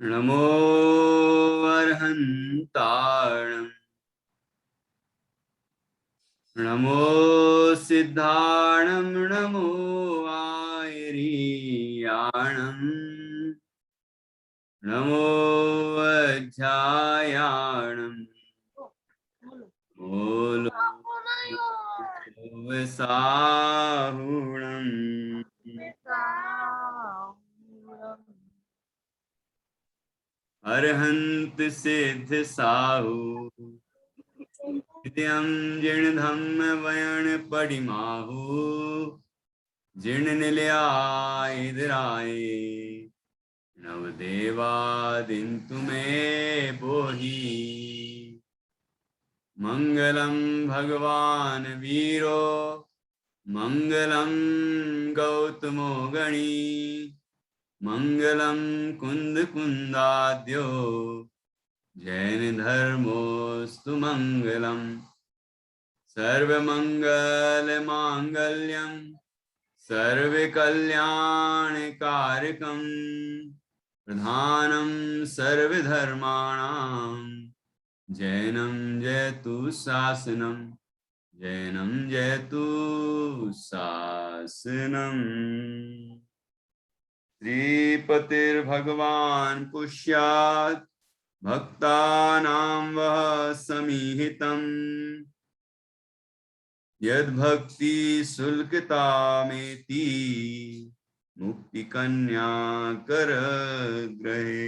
नमो अर्हन्ताणम् नमो सिद्धाणं नमो आयरीयाणम् नमो अध्यायाणम् बोलो साहुणम् अर्हन्त सिद्ध साहु नित्यं जिण धम्म वयन पडिमाहु जिण निलयाय इधराए नवदेवादिन तुम्हें बोही मंगलम भगवान वीरो मंगलम गौतमो गणी मंगलम कुंद कुंदाद्यो जैन धर्मोस्तु मंगलम सर्वमंगल मांगल्यम सर्वकल्याणकारकं प्रधानं सर्वधर्माणां जैनं जयतु शासनं जैनं जयतु शासनम्। श्रीपतिर्भगवान् पुष्यात् भक्तानां वः समीहितम् यद्भक्ति शुल्कतामेति मुक्ति कन्या कर ग्रहे।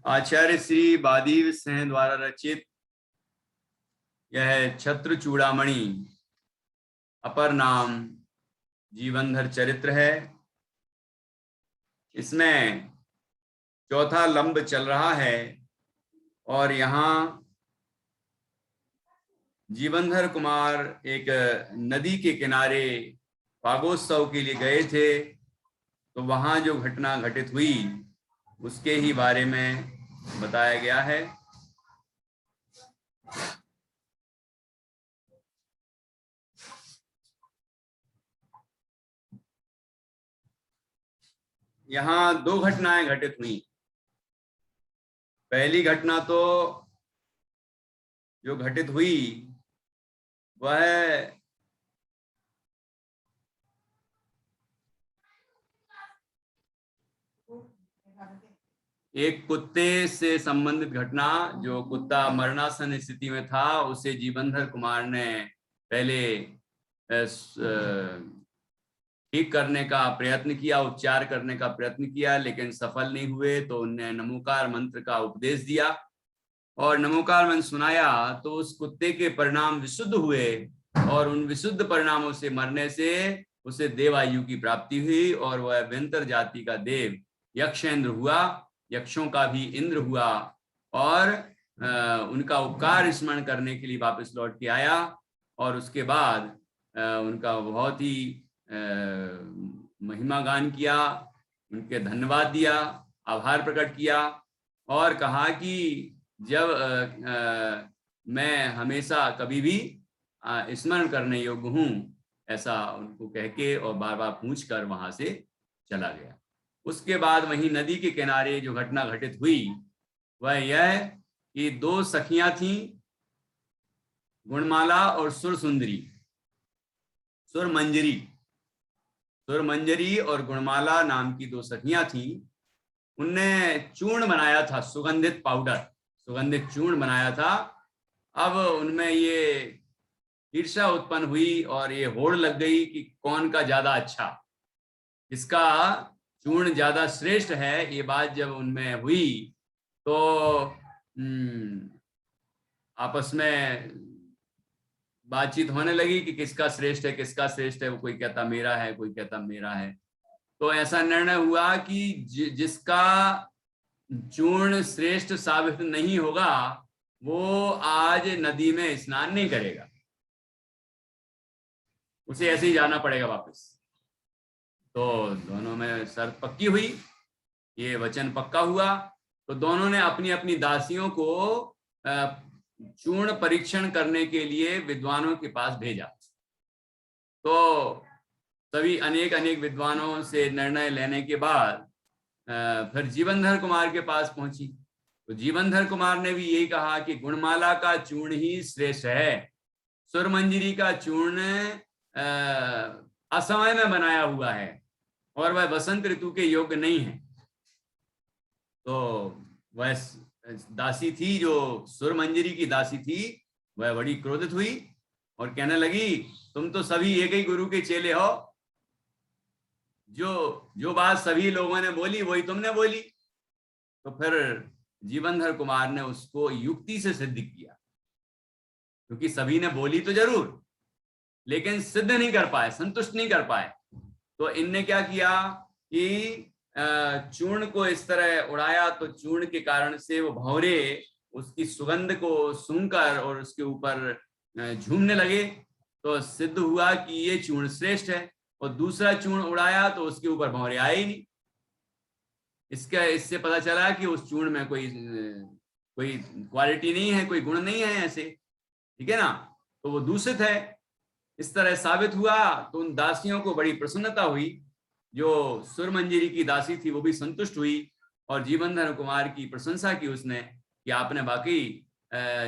आचार्य श्री बादीव सिंह द्वारा रचित यह छत्र चूड़ामणि अपर नाम जीवनधर चरित्र है। इसमें चौथा लंब चल रहा है और यहाँ जीवनधर कुमार एक नदी के किनारे फागोत्सव के लिए गए थे, तो वहां जो घटना घटित हुई उसके ही बारे में बताया गया है। यहाँ दो घटनाएं घटित हुई। पहली घटना तो जो घटित हुई वह एक कुत्ते से संबंधित घटना, जो कुत्ता मरणासन स्थिति में था उसे जीवनधर कुमार ने पहले ठीक करने का प्रयत्न किया, उपचार करने का प्रयत्न किया, लेकिन सफल नहीं हुए। तो उनने नमोकार मंत्र का उपदेश दिया और नमोकार मंत्र सुनाया तो उस कुत्ते के परिणाम विशुद्ध हुए और उन विशुद्ध परिणामों से मरने से उसे देवायु की प्राप्ति हुई और वह व्यंतर जाति का देव यक्षेंद्र हुआ, यक्षों का भी इंद्र हुआ और उनका उपकार स्मरण करने के लिए वापस लौट के आया। और उसके बाद उनका बहुत ही महिमा गान किया, उनके धन्यवाद दिया, आभार प्रकट किया और कहा कि जब मैं हमेशा कभी भी स्मरण करने योग्य हूँ, ऐसा उनको कह के और बार बार पूछ कर वहां से चला गया। उसके बाद वहीं नदी के किनारे जो घटना घटित हुई वह यह कि दो सखियां थीं, गुणमाला और सुरसुंदरी, सुरमंजरी और गुणमाला नाम की दो सखियां थीं। उनने चूर्ण बनाया था, सुगंधित पाउडर, सुगंधित चूर्ण बनाया था। अब उनमें ये ईर्ष्या उत्पन्न हुई और ये होड़ लग गई कि कौन का ज्यादा अच्छा, इसका चूर्ण ज्यादा श्रेष्ठ है। ये बात जब उनमें हुई तो आपस में बातचीत होने लगी कि किसका श्रेष्ठ है, किसका श्रेष्ठ है। वो कोई कहता मेरा है, कोई कहता मेरा है। तो ऐसा निर्णय हुआ कि जिसका चूर्ण श्रेष्ठ साबित नहीं होगा वो आज नदी में स्नान नहीं करेगा, उसे ऐसे ही जाना पड़ेगा वापस। तो दोनों में शर्त पक्की हुई, ये वचन पक्का हुआ। तो दोनों ने अपनी अपनी दासियों को चूर्ण परीक्षण करने के लिए विद्वानों के पास भेजा। तो सभी अनेक अनेक विद्वानों से निर्णय लेने के बाद फिर जीवनधर कुमार के पास पहुंची। तो जीवनधर कुमार ने भी यही कहा कि गुणमाला का चूर्ण ही श्रेष्ठ है, सुरमंजरी का चूर्ण असमय में बनाया हुआ है और वह वसंत ऋतु के योग्य नहीं है। तो वह दासी थी, जो सुरमंजरी की दासी थी, वह बड़ी क्रोधित हुई और कहने लगी, तुम तो सभी एक ही गुरु के चेले हो, जो बात सभी लोगों ने बोली वही तुमने बोली। तो फिर जीवनधर कुमार ने उसको युक्ति से सिद्ध किया, क्योंकि सभी ने बोली तो जरूर लेकिन सिद्ध नहीं कर पाए, संतुष्ट नहीं कर पाए। तो इनने क्या किया कि चूर्ण को इस तरह उड़ाया, तो चूर्ण के कारण से वो भंवरे उसकी सुगंध को सूंघकर और उसके ऊपर झूमने लगे। तो सिद्ध हुआ कि ये चूर्ण श्रेष्ठ है। और दूसरा चूर्ण उड़ाया तो उसके ऊपर भंवरे आए ही नहीं। इससे पता चला कि उस चूर्ण में कोई क्वालिटी नहीं है, कोई गुण नहीं है ऐसे, ठीक है ना, तो वो दूषित है। इस तरह साबित हुआ। तो उन दासियों को बड़ी प्रसन्नता हुई, जो सुरमंजरी की दासी थी वो भी संतुष्ट हुई और जीवनधर कुमार की प्रशंसा की उसने कि आपने वाकई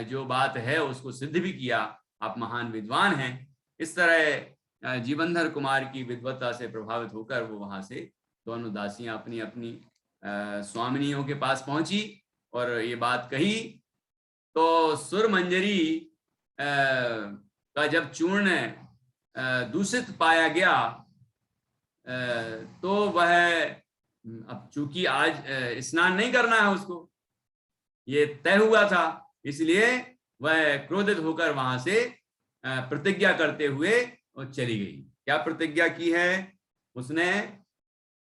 जो बात है उसको सिद्ध भी किया, आप महान विद्वान हैं। इस तरह जीवनधर कुमार की विद्वत्ता से प्रभावित होकर वो वहां से दोनों दासियां अपनी अपनी स्वामिनियों के पास पहुंची और ये बात कही। तो सुरमंजरी का जब चूर्ण दूषित पाया गया तो वह, अब चूंकि आज स्नान नहीं करना है उसको, ये तय हुआ था, इसलिए वह क्रोधित होकर वहां से प्रतिज्ञा करते हुए और चली गई। क्या प्रतिज्ञा की है उसने?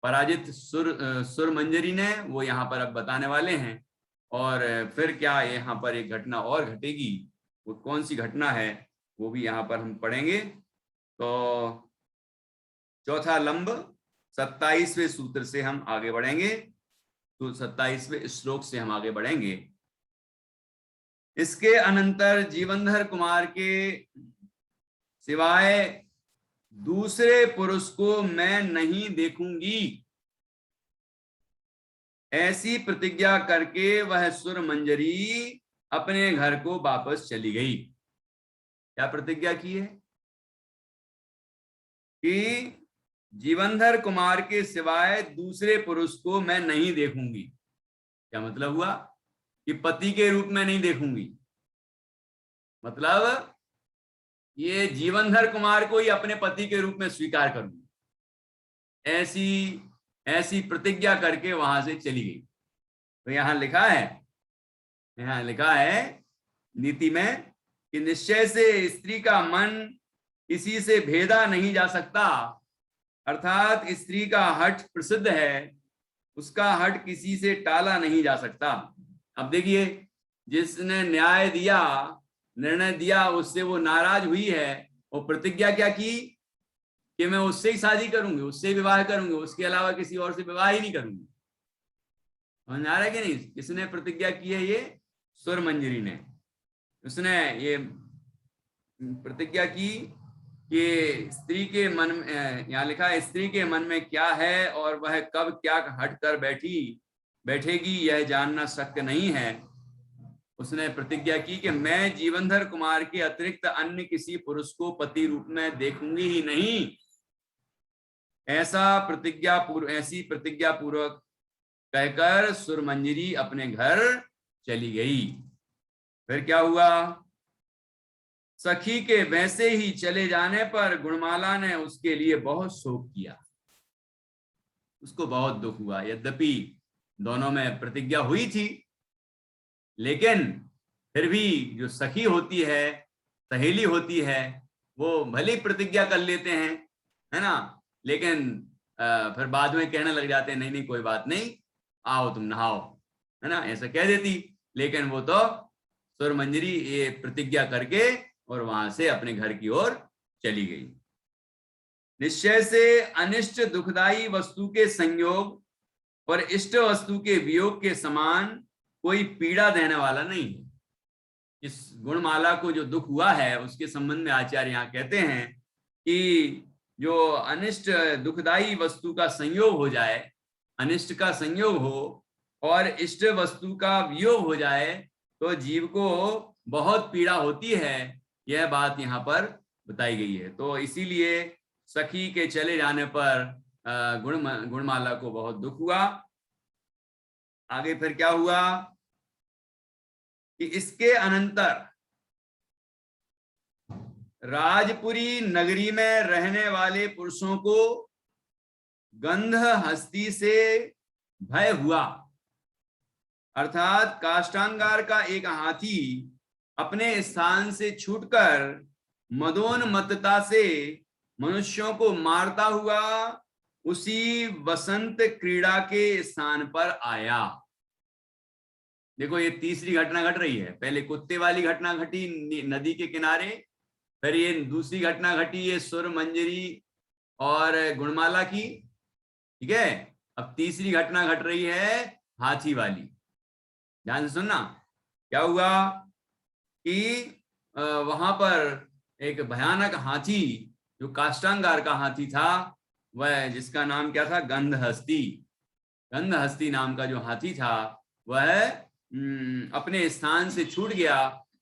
पराजित सुरमंजरी ने, वो यहाँ पर अब बताने वाले हैं। और फिर क्या यहाँ पर एक घटना और घटेगी, वो कौन सी घटना है वो भी यहाँ पर हम पढ़ेंगे। तो चौथा लंब 27वें सूत्र से हम आगे बढ़ेंगे, तो 27वें श्लोक से हम आगे बढ़ेंगे। इसके अनंतर जीवनधर कुमार के सिवाय दूसरे पुरुष को मैं नहीं देखूंगी, ऐसी प्रतिज्ञा करके वह सुरमंजरी अपने घर को वापस चली गई। क्या प्रतिज्ञा की है? कि जीवनधर कुमार के सिवाय दूसरे पुरुष को मैं नहीं देखूंगी। क्या मतलब हुआ? कि पति के रूप में नहीं देखूंगी, मतलब ये जीवनधर कुमार को ही अपने पति के रूप में स्वीकार करूंगी, ऐसी प्रतिज्ञा करके वहां से चली गई। तो यहाँ लिखा है नीति में कि निश्चय से स्त्री का मन किसी से भेदा नहीं जा सकता, अर्थात स्त्री का हठ प्रसिद्ध है, उसका हठ किसी से टाला नहीं जा सकता। अब देखिए, जिसने न्याय दिया, निर्णय दिया, उससे वो नाराज हुई है और प्रतिज्ञा क्या की कि मैं उससे ही शादी करूंगी, उससे विवाह करूंगी, उसके अलावा किसी और से विवाह ही नहीं करूंगी। समझ आ रहा है कि नहीं? किसने प्रतिज्ञा की है? ये सुरमंजरी ने। उसने ये प्रतिज्ञा की कि स्त्री के मन में, यहाँ लिखा है, स्त्री के मन में क्या है और वह कब क्या हट कर बैठेगी यह जानना शक्य नहीं है। उसने प्रतिज्ञा की कि मैं जीवनधर कुमार के अतिरिक्त अन्य किसी पुरुष को पति रूप में देखूंगी ही नहीं। ऐसी प्रतिज्ञा पूर्वक कहकर सुरमंजरी अपने घर चली गई। फिर क्या हुआ? सखी के वैसे ही चले जाने पर गुणमाला ने उसके लिए बहुत शोक किया, उसको बहुत दुख हुआ। यद्यपि दोनों में प्रतिज्ञा हुई थी, लेकिन फिर भी जो सखी होती है, सहेली होती है, वो भले प्रतिज्ञा कर लेते हैं, है ना, लेकिन फिर बाद में कहने लग जाते हैं नहीं नहीं कोई बात नहीं, आओ तुम नहाओ, है ना, ऐसा कह देती। लेकिन वो तो सुरमंजरी ये प्रतिज्ञा करके और वहां से अपने घर की ओर चली गई। निश्चय से अनिष्ट दुखदाई वस्तु के संयोग और इष्ट वस्तु के वियोग के समान कोई पीड़ा देने वाला नहीं है। इस गुणमाला को जो दुख हुआ है उसके संबंध में आचार्य यहाँ कहते हैं कि जो अनिष्ट दुखदाई वस्तु का संयोग हो जाए, अनिष्ट का संयोग हो और इष्ट वस्तु का वियोग हो जाए तो जीव को बहुत पीड़ा होती है, यह बात यहाँ पर बताई गई है। तो इसीलिए सखी के चले जाने पर गुणमाला को बहुत दुख हुआ। आगे फिर क्या हुआ कि इसके अनंतर राजपुरी नगरी में रहने वाले पुरुषों को गंध हस्ती से भय हुआ, अर्थात काष्ठांगार का एक हाथी अपने स्थान से छूटकर मदोन्मत्तता से मनुष्यों को मारता हुआ उसी वसंत क्रीड़ा के स्थान पर आया। देखो ये तीसरी घटना घट रही है। पहले कुत्ते वाली घटना घटी नदी के किनारे, फिर ये दूसरी घटना घटी ये सुर मंजरी और गुणमाला की, ठीक है। अब तीसरी घटना घट रही है हाथी वाली। ध्यान से सुनना। क्या हुआ कि वहां पर एक भयानक हाथी जो काष्ठांगार का हाथी था, वह जिसका नाम क्या था, गंधहस्ती, गंधहस्ती नाम का जो हाथी था वह अपने स्थान से छूट गया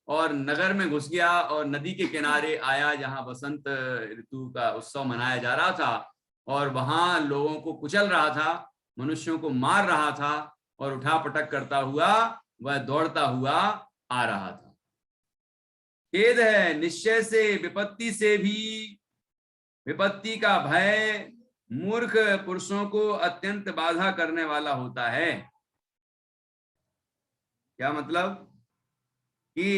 और नगर में घुस गया और नदी के किनारे आया जहां वसंत ऋतु का उत्सव मनाया जा रहा था, और वहां लोगों को कुचल रहा था, मनुष्यों को मार रहा था और उठापटक करता हुआ वह दौड़ता हुआ आ रहा था। खेद है निश्चय से विपत्ति से भी विपत्ति का भय मूर्ख पुरुषों को अत्यंत बाधा करने वाला होता है। क्या मतलब कि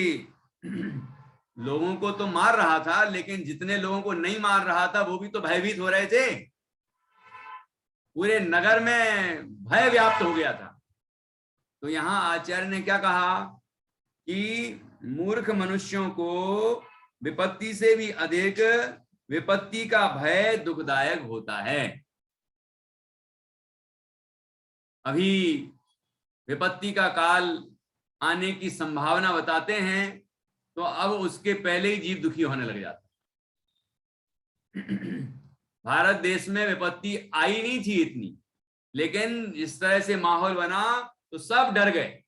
लोगों को तो मार रहा था, लेकिन जितने लोगों को नहीं मार रहा था वो भी तो भयभीत हो रहे थे। पूरे नगर में भय व्याप्त हो गया था। तो यहां आचार्य ने क्या कहा कि मूर्ख मनुष्यों को विपत्ति से भी अधिक विपत्ति का भय दुखदायक होता है। अभी विपत्ति का काल आने की संभावना बताते हैं, तो अब उसके पहले ही जीव दुखी होने लग जाता। भारत देश में विपत्ति आई नहीं थी इतनी, लेकिन इस तरह से माहौल बना तो सब डर गए।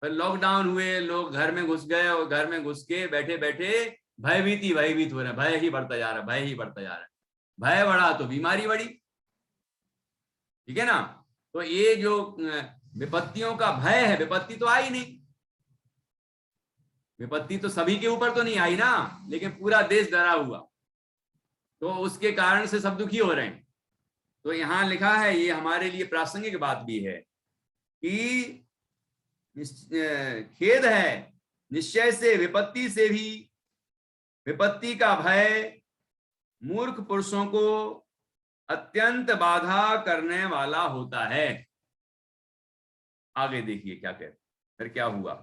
पर लॉकडाउन हुए, लोग घर में घुस गए और घर में घुस के बैठे बैठे भयभीत हो रहे हैं। भय ही बढ़ता जा रहा है, भय ही बढ़ता जा रहा है। भय बढ़ा तो बीमारी बढ़ी, ठीक है ना। तो ये जो विपत्तियों का भय है, विपत्ति तो आई नहीं, विपत्ति तो सभी के ऊपर तो नहीं आई ना, लेकिन पूरा देश डरा हुआ, तो उसके कारण से सब दुखी हो रहे हैं। तो यहां लिखा है, ये हमारे लिए प्रासंगिक बात भी है कि खेद है निश्चय से विपत्ति से भी विपत्ति का भय मूर्ख पुरुषों को अत्यंत बाधा करने वाला होता है। आगे देखिए क्या कहते, फिर क्या हुआ।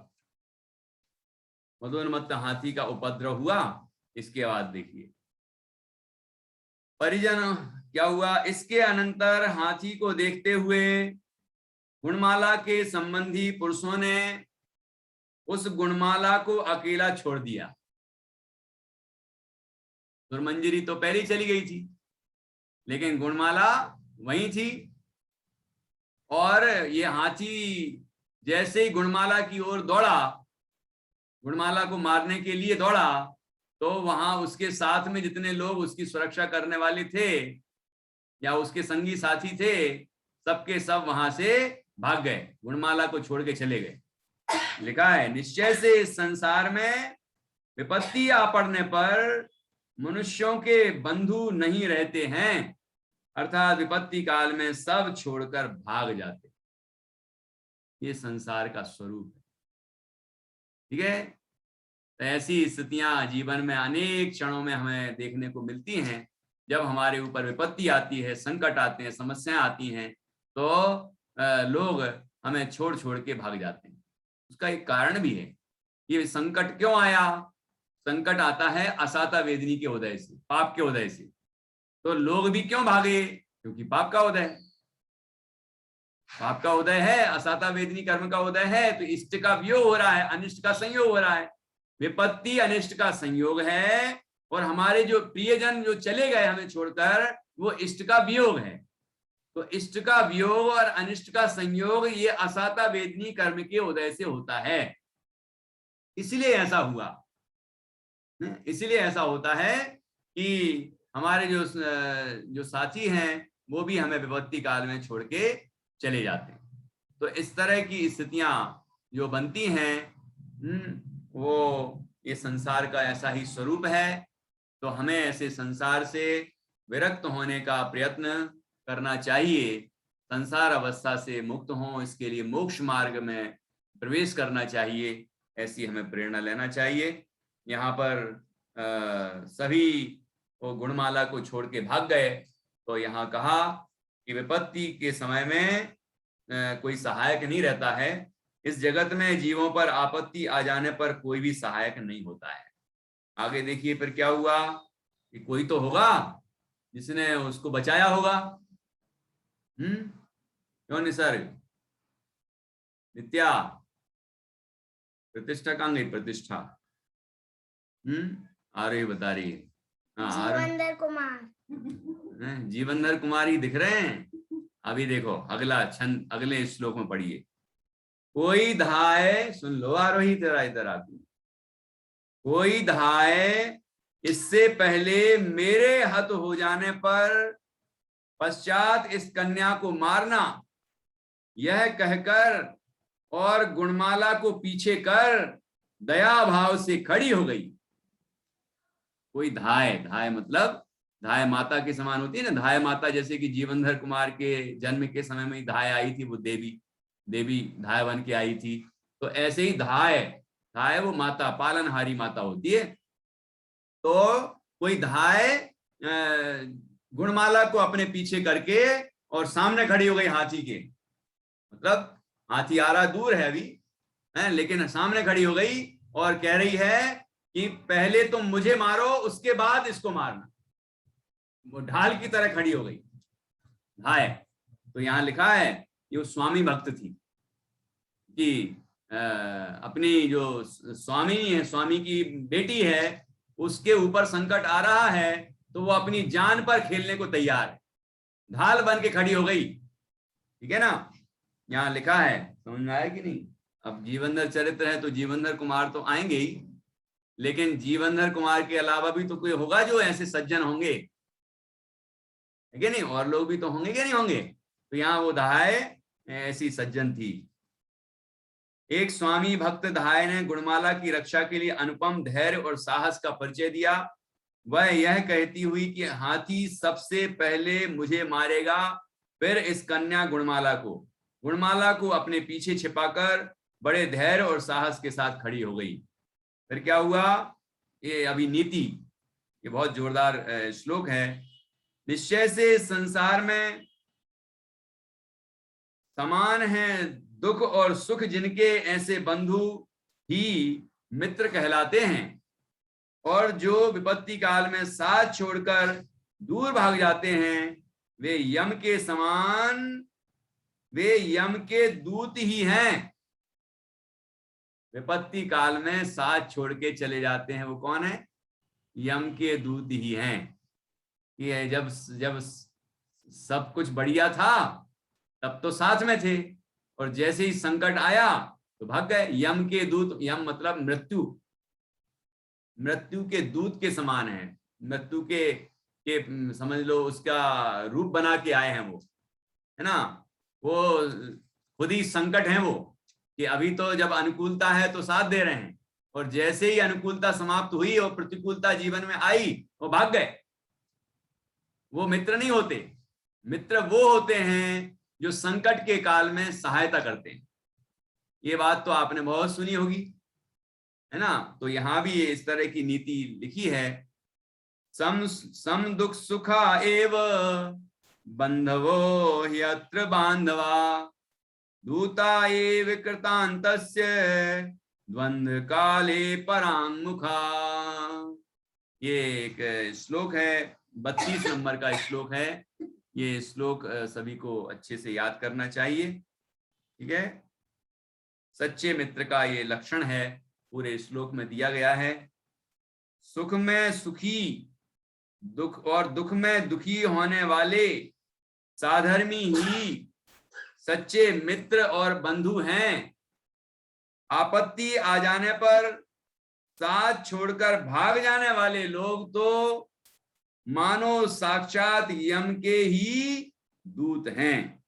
मदोन्मत्त हाथी का उपद्रव हुआ, इसके बाद देखिए परिजन क्या हुआ। इसके अनंतर हाथी को देखते हुए गुणमाला के संबंधी पुरुषों ने उस गुणमाला को अकेला छोड़ दिया। सुरमंजरी तो पहले ही चली गई थी, लेकिन गुणमाला वहीं थी। और ये हाथी जैसे ही गुणमाला की ओर दौड़ा, गुणमाला को मारने के लिए दौड़ा, तो वहां उसके साथ में जितने लोग उसकी सुरक्षा करने वाले थे या उसके संगी साथी थे, सबके सब वहां से भाग गए, गुणमाला को छोड़ के चले गए। लिखा है निश्चय से इस संसार में विपत्ति आ पड़ने पर मनुष्यों के बंधु नहीं रहते हैं, अर्थात विपत्ति काल में सब छोड़कर भाग जाते। ये संसार का स्वरूप है, ठीक है। तो ऐसी स्थितियां जीवन में अनेक क्षणों में हमें देखने को मिलती हैं। जब हमारे ऊपर विपत्ति आती है, संकट आते हैं, समस्याएं आती हैं, तो लोग हमें छोड़ छोड़ के भाग जाते हैं। उसका एक कारण भी है। ये संकट क्यों आया? संकट आता है असाता वेदनी के उदय से, पाप के उदय से। तो लोग भी क्यों भागे? क्योंकि पाप का उदय है, पाप का उदय है, असाता वेदनी कर्म का उदय है, तो इष्ट का वियोग हो रहा है, अनिष्ट का संयोग हो रहा है। विपत्ति अनिष्ट का संयोग है, और हमारे जो प्रियजन जो चले गए हमें छोड़कर, वो इष्ट का वियोग है। तो इष्ट का वियोग और अनिष्ट का संयोग ये असाता वेदनी कर्म के उदय से होता है, इसलिए ऐसा हुआ। इसलिए ऐसा होता है कि हमारे जो साथी हैं वो भी हमें विपत्ति काल में छोड़ के चले जाते हैं। तो इस तरह की स्थितियां जो बनती हैं, वो ये संसार का ऐसा ही स्वरूप है। तो हमें ऐसे संसार से विरक्त होने का प्रयत्न करना चाहिए, संसार अवस्था से मुक्त हो, इसके लिए मोक्ष मार्ग में प्रवेश करना चाहिए, ऐसी हमें प्रेरणा लेना चाहिए। यहाँ पर सभी वो गुणमाला को छोड़ के भाग गए। तो यहाँ कहा कि विपत्ति के समय में कोई सहायक नहीं रहता है। इस जगत में जीवों पर आपत्ति आ जाने पर कोई भी सहायक नहीं होता है। आगे देखिए फिर क्या हुआ कि कोई तो होगा जिसने उसको बचाया होगा। क्यों निसर्ग? नित्या प्रतिष्ठा कहाँ गई? प्रतिष्ठा आ रही, बता रही है। जीवनधर कुमार, जीवनधर कुमारी दिख रहे हैं। अभी देखो अगला छंद, अगले श्लोक में पढ़िए। कोई धाये, सुन लो आरोही तेरा इधर आती, कोई धाये इससे पहले मेरे हत हो जाने पर पश्चात इस कन्या को मारना, यह कहकर और गुणमाला को पीछे कर दया भाव से खड़ी हो गई। कोई धाय, धाय मतलब धाय माता के समान होती है ना, धाय माता, जैसे कि जीवनधर कुमार के जन्म के समय में ही धाय आई थी, वो देवी धाय बन के आई थी। तो ऐसे ही धाय, धाय वो माता, पालनहारी माता होती है। तो कोई धाय गुणमाला को अपने पीछे करके और सामने खड़ी हो गई हाथी के, मतलब हाथी आ रहा दूर है अभी, लेकिन सामने खड़ी हो गई और कह रही है कि पहले तुम मुझे मारो, उसके बाद इसको मारना। वो ढाल की तरह खड़ी हो गई धाय। तो यहाँ लिखा है कि वो स्वामी भक्त थी कि अपनी जो स्वामी है, स्वामी की बेटी है, उसके ऊपर संकट आ रहा है तो वो अपनी जान पर खेलने को तैयार है, ढाल बन के खड़ी हो गई। ठीक है ना, यहाँ लिखा है, समझ में आया कि नहीं? अब जीवनधर चरित्र है तो जीवनधर कुमार तो आएंगे ही, लेकिन जीवनधर कुमार के अलावा भी तो कोई होगा जो ऐसे सज्जन होंगे, है कि नहीं? और लोग भी तो होंगे कि नहीं होंगे? तो यहाँ वो धाय ऐसी सज्जन थी। एक स्वामी भक्त धाय ने गुणमाला की रक्षा के लिए अनुपम धैर्य और साहस का परिचय दिया। वह यह कहती हुई कि हाथी सबसे पहले मुझे मारेगा, फिर इस कन्या गुणमाला को अपने पीछे छिपाकर बड़े धैर्य और साहस के साथ खड़ी हो गई। फिर क्या हुआ? ये अभी नीति, ये बहुत जोरदार श्लोक है। निश्चय से संसार में समान है दुख और सुख, जिनके ऐसे बंधु ही मित्र कहलाते हैं, और जो विपत्ति काल में साथ छोड़कर दूर भाग जाते हैं वे यम के समान, वे यम के दूत ही हैं। विपत्ति काल में साथ छोड़ के चले जाते हैं वो कौन है? यम के दूत ही हैं। ये जब सब कुछ बढ़िया था तब तो साथ में थे, और जैसे ही संकट आया तो भाग गए। यम के दूत, यम मतलब मृत्यु के दूत के समान है। मृत्यु के समझ लो उसका रूप बना के आए हैं वो, है ना। वो खुद ही संकट है वो, कि अभी तो जब अनुकूलता है तो साथ दे रहे हैं, और जैसे ही अनुकूलता समाप्त हुई और प्रतिकूलता जीवन में आई वो भाग गए। वो मित्र नहीं होते, मित्र वो होते हैं जो संकट के काल में सहायता करते हैं। ये बात तो आपने बहुत सुनी होगी, है ना। तो यहां भी इस तरह की नीति लिखी है। सम दुख सुखा एव बंधवो ह्यत्र बांधवा, दूता एव कृतांतस्य द्वंद्व काले परांगमुखा। ये एक श्लोक है, 32 नंबर का श्लोक है। ये श्लोक सभी को अच्छे से याद करना चाहिए। ठीक है, सच्चे मित्र का ये लक्षण है, पूरे श्लोक में दिया गया है। सुख में सुखी, दुख में दुखी होने वाले साधर्मी ही सच्चे मित्र और बंधु हैं। आपत्ति आ जाने पर साथ छोड़कर भाग जाने वाले लोग तो मानो साक्षात यम के ही दूत हैं।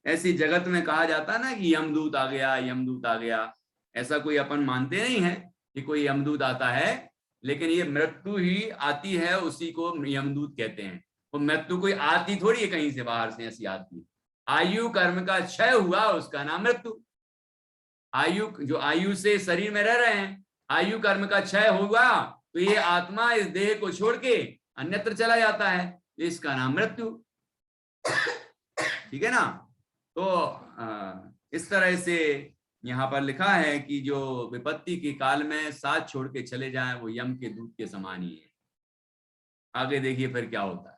ऐसी जगत में कहा जाता ना कि यमदूत आ गया, यमदूत आ गया। ऐसा कोई अपन मानते नहीं है कि कोई यमदूत आता है, लेकिन ये मृत्यु ही आती है, उसी को यमदूत कहते हैं। वो मृत्यु कोई आती थोड़ी है कहीं से बाहर से, ऐसी आती है। आयु कर्म का क्षय हुआ, उसका नाम मृत्यु। आयु, जो आयु से शरीर में रह रहे हैं, आयु कर्म का क्षय हुआ तो ये आत्मा इस देह को छोड़ के अन्यत्र चला जाता है, इसका नाम मृत्यु। ठीक है ना। तो इस तरह से यहाँ पर लिखा है कि जो विपत्ति के काल में साथ छोड़ के चले जाएं, वो यम के दूत के समान ही है। आगे देखिए फिर क्या होता है।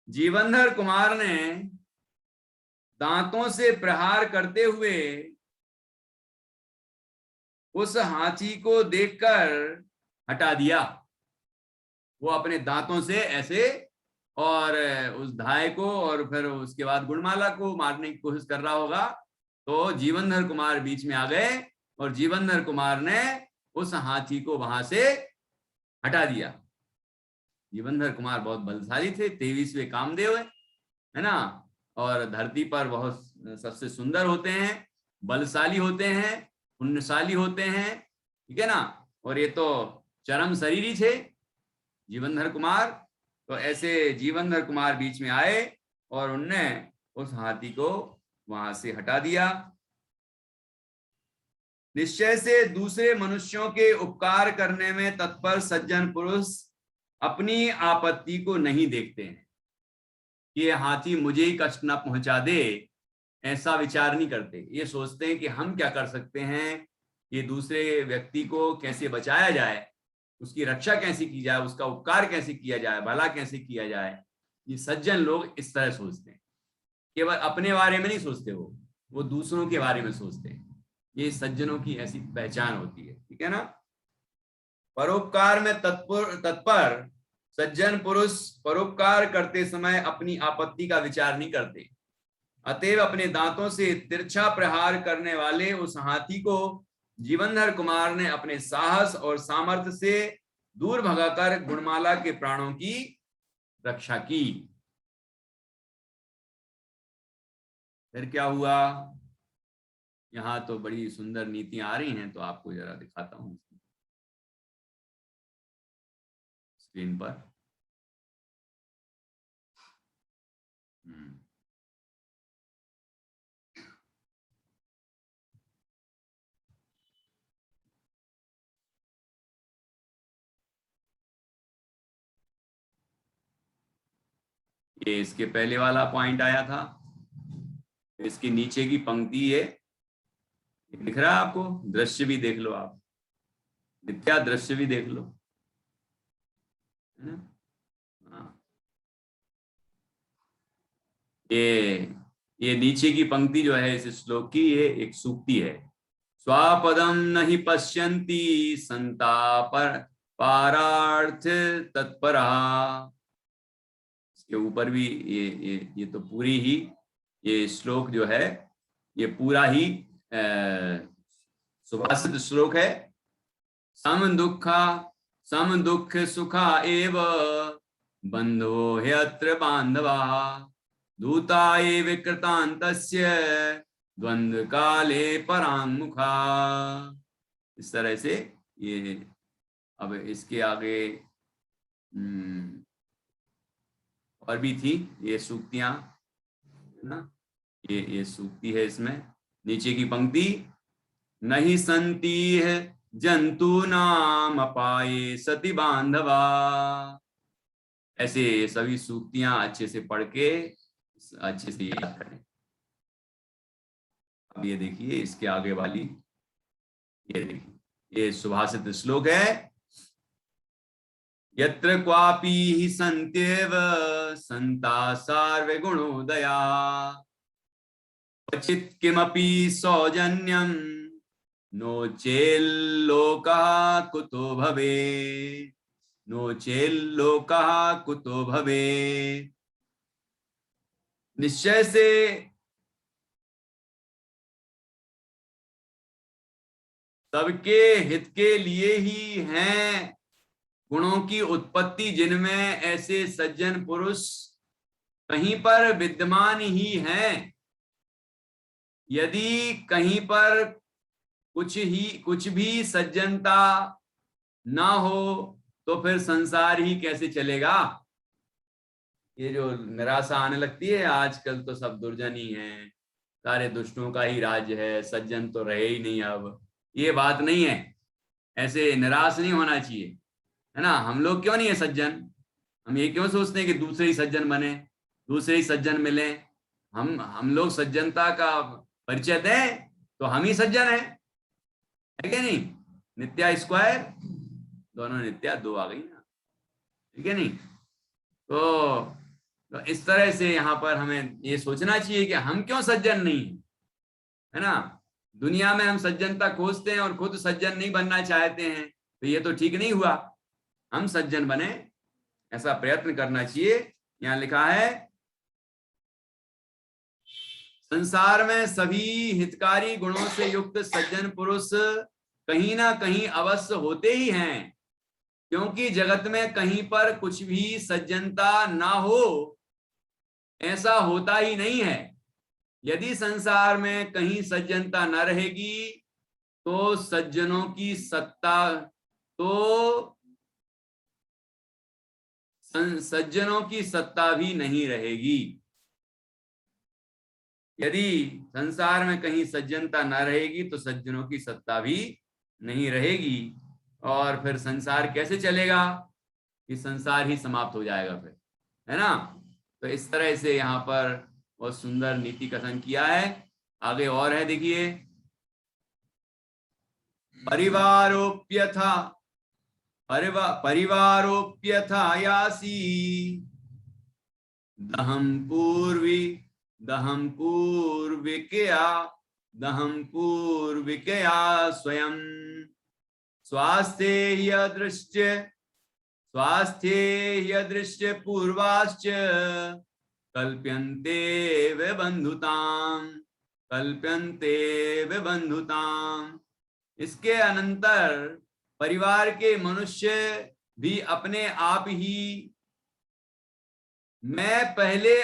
जीवनधर कुमार ने दांतों से प्रहार करते हुए उस हाथी को देखकर हटा दिया। वो अपने दांतों से ऐसे और उस धाय को और फिर उसके बाद गुणमाला को मारने की कोशिश कर रहा होगा, तो जीवनधर कुमार बीच में आ गए और जीवनधर कुमार ने उस हाथी को वहां से हटा दिया। जीवनधर कुमार बहुत बलशाली थे, 23वें कामदेव है ना, और धरती पर बहुत सबसे सुंदर होते हैं, बलशाली होते हैं, पुण्यशाली होते हैं। ठीक है ना। और ये तो चरम शरीरी थे जीवनधर कुमार। तो ऐसे जीवनधर कुमार बीच में आए और उनने उस हाथी को वहां से हटा दिया। निश्चय से दूसरे मनुष्यों के उपकार करने में तत्पर सज्जन पुरुष अपनी आपत्ति को नहीं देखते हैं। ये हाथी मुझे ही कष्ट न पहुंचा दे, ऐसा विचार नहीं करते। ये सोचते हैं कि हम क्या कर सकते हैं, ये दूसरे व्यक्ति को कैसे बचाया जाए, उसकी रक्षा कैसे की जाए, उसका उपकार कैसे किया जाए, भला कैसे किया जाए। ये सज्जन लोग इस तरह सोचते हैं। केवल अपने बारे में नहीं सोचते, वो दूसरों के बारे में सोचते हैं। ये सज्जनों की ऐसी पहचान होती है। ठीक है ना। परोपकार में तत्पर सज्जन पुरुष परोपकार करते समय अपनी आपत्ति का विचार नहीं करते। अतएव अपने दांतों से तिरछा प्रहार करने वाले उस हाथी को जीवनधर कुमार ने अपने साहस और सामर्थ्य से दूर भगाकर गुणमाला के प्राणों की रक्षा की। फिर क्या हुआ, यहां तो बड़ी सुंदर नीतियां आ रही हैं, तो आपको जरा दिखाता हूं स्क्रीन पर। ये इसके पहले वाला पॉइंट आया था, इसके नीचे की पंक्ति है, दिख रहा है आपको? दृश्य भी देख लो आप, नित्या दृश्य भी देख लो, है ना। हाँ, ये नीचे की पंक्ति जो है इस श्लोक की, ये एक सूक्ति है। स्वापदम नहीं पश्यन्ति संतापर पारार्थ तत्परा। इसके ऊपर भी ये तो पूरी ही ये श्लोक जो है, ये पूरा ही सुभाषित श्लोक है। सम दुख सुखा एव बंधो ह्यत्र बांधवा दूता एव कृतान्तस्य द्वंद्व काले परांगमुखा। इस तरह से ये, अब इसके आगे और भी थी ये सूक्तियां ना। ये सूक्ति है, इसमें नीचे की पंक्ति, नहीं संति है जंतु नाम अपाये सति बांधवा। ऐसे सभी सूक्तियां अच्छे से पढ़ के अच्छे से याद करें। अब ये देखिए इसके आगे वाली, ये देखिए ये सुभाषित श्लोक है। यत्र क्वापि हि सन्त्येव संता सार्वगुणोदया क्वचित् किमपि सौजन्यं नो चेल्लोकः कुतो भवे, नो चेल्लोकः कुतो भवे। निश्चय से सबके हित के लिए ही हैं गुणों की उत्पत्ति, जिनमें ऐसे सज्जन पुरुष कहीं पर विद्यमान ही हैं। यदि कहीं पर कुछ भी सज्जनता ना हो तो फिर संसार ही कैसे चलेगा। ये जो निराशा आने लगती है, आजकल तो सब दुर्जन ही हैं, सारे दुष्टों का ही राज्य है, सज्जन तो रहे ही नहीं। अब ये बात नहीं है, ऐसे निराश नहीं होना चाहिए, है ना। हम लोग क्यों नहीं है सज्जन? हम ये क्यों सोचते हैं कि दूसरे ही सज्जन बने, दूसरे ही सज्जन मिले? हम लोग सज्जनता का परिचय दें तो हम ही सज्जन है क्या नहीं? नित्या स्क्वायर, दोनों नित्या दो आ गई ना, ठीक है नहीं? तो इस तरह से यहाँ पर हमें ये सोचना चाहिए कि हम क्यों सज्जन नहीं है ना। दुनिया में हम सज्जनता खोजते हैं और खुद सज्जन नहीं बनना चाहते हैं, तो ये तो ठीक नहीं हुआ। हम सज्जन बने, ऐसा प्रयत्न करना चाहिए। यहाँ लिखा है, संसार में सभी हितकारी गुणों से युक्त सज्जन पुरुष कहीं ना कहीं अवश्य होते ही हैं, क्योंकि जगत में कहीं पर कुछ भी सज्जनता ना हो ऐसा होता ही नहीं है। यदि संसार में कहीं सज्जनता न रहेगी तो सज्जनों की सत्ता सज्जनों की सत्ता भी नहीं रहेगी। यदि संसार में कहीं सज्जनता न रहेगी तो सज्जनों की सत्ता भी नहीं रहेगी, और फिर संसार कैसे चलेगा? कि संसार ही समाप्त हो जाएगा फिर, है ना। तो इस तरह से यहाँ पर बहुत सुंदर नीति कथन किया है। आगे और है, देखिए, परिवारोप्यथा यासी दहम पूर्विकया स्वयं स्वास्थ्ये दृश्य पूर्वाश्च कल्प्यन्ते विबंधुताम। इसके अनंतर परिवार के मनुष्य भी अपने आप ही मैं पहले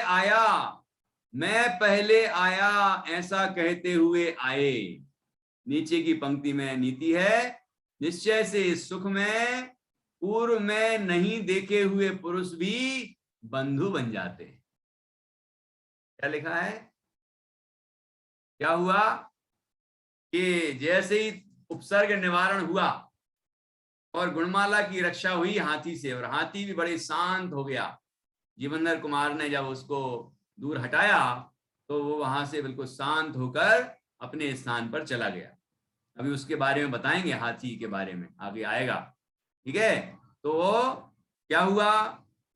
आया ऐसा कहते हुए आए। नीचे की पंक्ति में नीति है, निश्चय से इस सुख में पूर्व में नहीं देखे हुए पुरुष भी बंधु बन जाते हैं। क्या लिखा है? क्या हुआ कि जैसे ही उपसर्ग निवारण हुआ और गुणमाला की रक्षा हुई हाथी से, और हाथी भी बड़े शांत हो गया, जीवनधर कुमार ने जब उसको दूर हटाया तो वो वहां से बिल्कुल शांत होकर अपने स्थान पर चला गया। अभी उसके बारे में बताएंगे, हाथी के बारे में आगे आएगा, ठीक है। तो क्या हुआ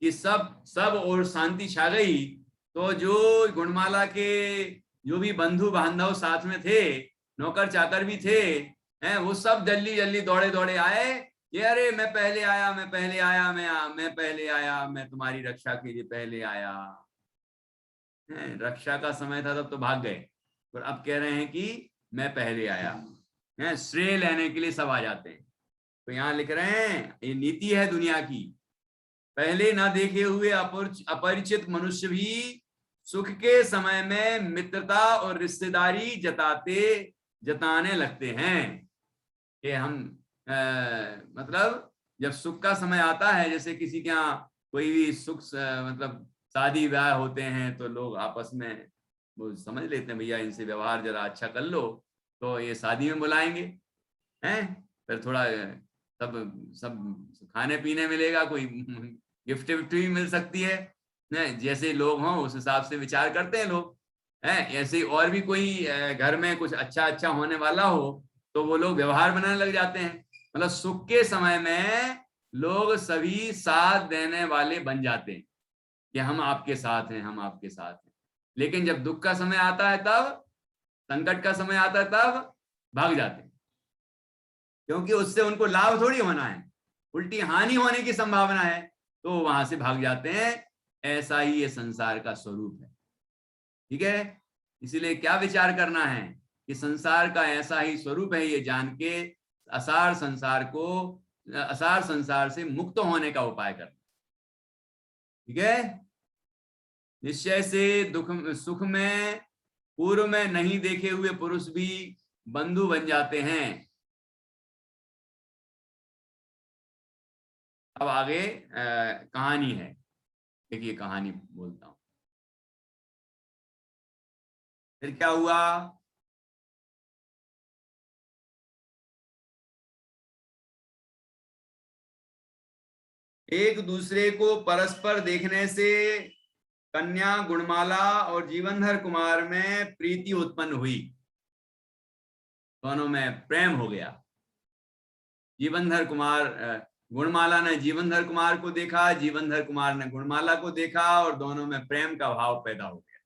कि सब और शांति छा गई। तो जो गुणमाला के जो भी बंधु बांधव साथ में थे, नौकर चाकर भी थे, हैं, वो सब जल्दी जल्दी दौड़े दौड़े आए, ये अरे मैं पहले आया, मैं पहले आया, मैं पहले आया, मैं तुम्हारी रक्षा के लिए पहले आया। रक्षा का समय था तब तो भाग गए, और अब कह रहे हैं कि मैं पहले आया। श्रेय लेने के लिए सब आ जाते हैं। तो यहाँ लिख रहे हैं, ये नीति है दुनिया की। पहले ना देखे हुए अपरिचित मनुष्य भी सुख के समय में मित्रता और रिश्तेदारी जताने लगते हैं कि हम मतलब जब सुख का समय आता है, जैसे किसी के यहाँ कोई भी सुख मतलब शादी ब्याह होते हैं, तो लोग आपस में वो समझ लेते हैं, भैया इनसे व्यवहार जरा अच्छा कर लो तो ये शादी में बुलाएंगे, हैं, फिर थोड़ा सब खाने पीने मिलेगा, कोई गिफ्ट विफ्ट भी मिल सकती है, जैसे लोग हों उस हिसाब से विचार करते हैं लोग, हैं। ऐसे और भी कोई घर में कुछ अच्छा होने वाला हो तो वो लोग व्यवहार बनाने लग जाते हैं। मतलब सुख के समय में लोग सभी साथ देने वाले बन जाते हैं कि हम आपके साथ हैं, हम आपके साथ हैं। लेकिन जब दुख का समय आता है, तब संकट का समय आता है, तब भाग जाते हैं। क्योंकि उससे उनको लाभ थोड़ी होना है, उल्टी हानि होने की संभावना है, तो वहां से भाग जाते हैं। ऐसा ही ये संसार का स्वरूप है। ठीक है, इसीलिए क्या विचार करना है कि संसार का ऐसा ही स्वरूप है, ये जान के असार संसार से मुक्त होने का उपाय करना। ठीक है, निश्चय से दुख सुख में पूर्व में नहीं देखे हुए पुरुष भी बंधु बन जाते हैं। अब आगे कहानी है, देखिए कहानी बोलता हूं। फिर क्या हुआ, एक दूसरे को परस्पर देखने से कन्या गुणमाला और जीवनधर कुमार में प्रीति उत्पन्न हुई, दोनों में प्रेम हो गया। जीवनधर कुमार गुणमाला ने जीवनधर कुमार को देखा, जीवनधर कुमार ने गुणमाला को देखा, और दोनों में प्रेम का भाव पैदा हो गया।